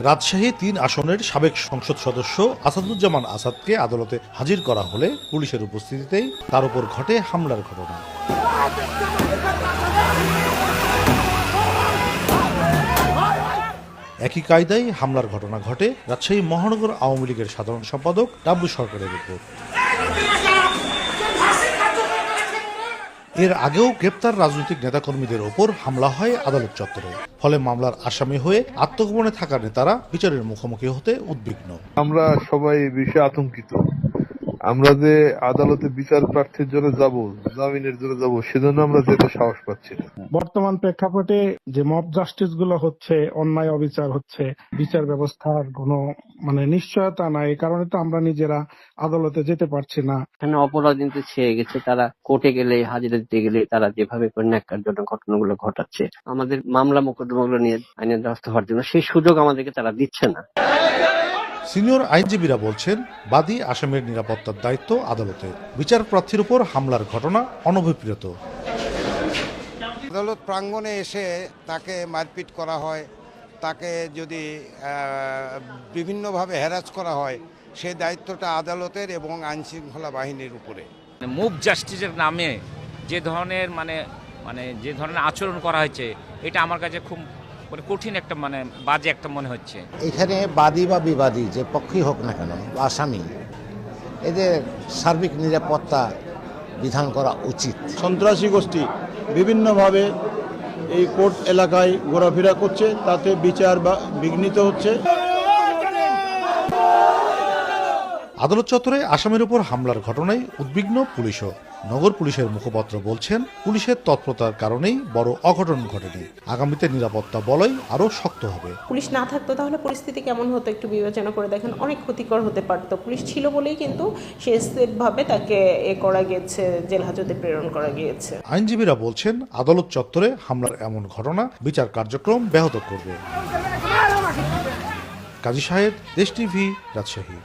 রাজশাহী ৩ আসনের সাবেক সংসদ সদস্য আসাদুজ্জামান আসাদকে আদালতে হাজির করা হলে পুলিশের উপস্থিতিতেই তার উপর ঘটে হামলার ঘটনা। একই কায়দায় হামলার ঘটনা ঘটে রাজশাহী মহানগর আওয়ামী লীগের সাধারণ সম্পাদক ডাব্বু সরকারের উপর। এর আগেও গ্রেপ্তার রাজনৈতিক নেতাকর্মীদের ওপর হামলা হয় আদালত চত্বরে। ফলে মামলার আসামি হয়ে আত্মগোপনে থাকা নেতারা বিচারের মুখোমুখি হতে উদ্বিগ্ন। আমরা সবাই বিষয়ে আতঙ্কিত। আমরা যে আদালতে বিচার প্রার্থীর জন্য যাব, জামিনের জন্য যাব, সেজন্য আমরা যেতে সাহস পাচ্ছি না। বর্তমান প্রেক্ষাপটে যে মব জাস্টিস গুলো হচ্ছে, অন্যায় অবিচার হচ্ছে, বিচার ব্যবস্থার কোনো নিশ্চয়তা নাই, এই কারণে তো আমরা নিজেরা আদালতে যেতে পারছি না। এখানে অপরাধী তো ছেয়ে গেছে, তারা কোর্টে গেলে, হাজিরা দিতে গেলে তারা যেভাবে ন্যাক্কারজনক ঘটনাগুলো ঘটাচ্ছে, আমাদের মামলা মোকদ্দমাগুলো নিয়ে আইনের দ্বারস্থ হওয়ার জন্য সেই সুযোগ আমাদেরকে তারা দিচ্ছে না। সিনিয়র আইনজীবীরা বলছেন, বাদী আসামির নিরাপত্তার দায়িত্ব আদালতে। বিচার প্রার্থীর উপর হামলার ঘটনা অনভিপ্রেত। আদালত প্রাঙ্গণে এসে তাকে মারপিট করা হয়, তাকে যদি বিভিন্নভাবে হ্যারাস করা হয়, সেই দায়িত্বটা আদালতের এবং আইনশৃঙ্খলা বাহিনীর উপরে। মুভ জাস্টিসের নামে যে ধরনের যে ধরনের আচরণ করা হয়েছে, এটা আমার কাছে খুব কঠিন একটা বাজে একটা মনে হচ্ছে। এখানে বাদী বা বিবাদী যে পক্ষই হোক না কেন, আসামি, এদের সার্বিক নিরাপত্তা বিধান করা উচিত। সন্ত্রাসী গোষ্ঠী বিভিন্নভাবে এই কোর্ট এলাকায় ঘোরাফেরা করছে, তাতে বিচার বিঘ্নিত হচ্ছে। আদালত চত্বরে আসামির উপর হামলার ঘটনায় উদ্বিগ্ন পুলিশও। নগর পুলিশের মুখপাত্র বলছেন, পুলিশের তৎপরতার কারণেই বড় অঘটন ঘটেনি। আগামীতে নিরাপত্তা বলয় আরো শক্ত হবে। পুলিশ না থাকতো তাহলে পরিস্থিতি কেমন হতো একটু বিবেচনা করে দেখেন, অনেক ক্ষতিকর হতে পারতো। পুলিশ ছিল বলেই কিন্তু সেভাবে তাকে করা গিয়েছে, জেল হাজতে প্রেরণ করা গিয়েছে। আইনজীবীরা বলছেন, আদালত চত্বরে হামলার এমন ঘটনা বিচার কার্যক্রম ব্যাহত করবে। কাজী সাহেদ, দেশ টিভি, রাজশাহী।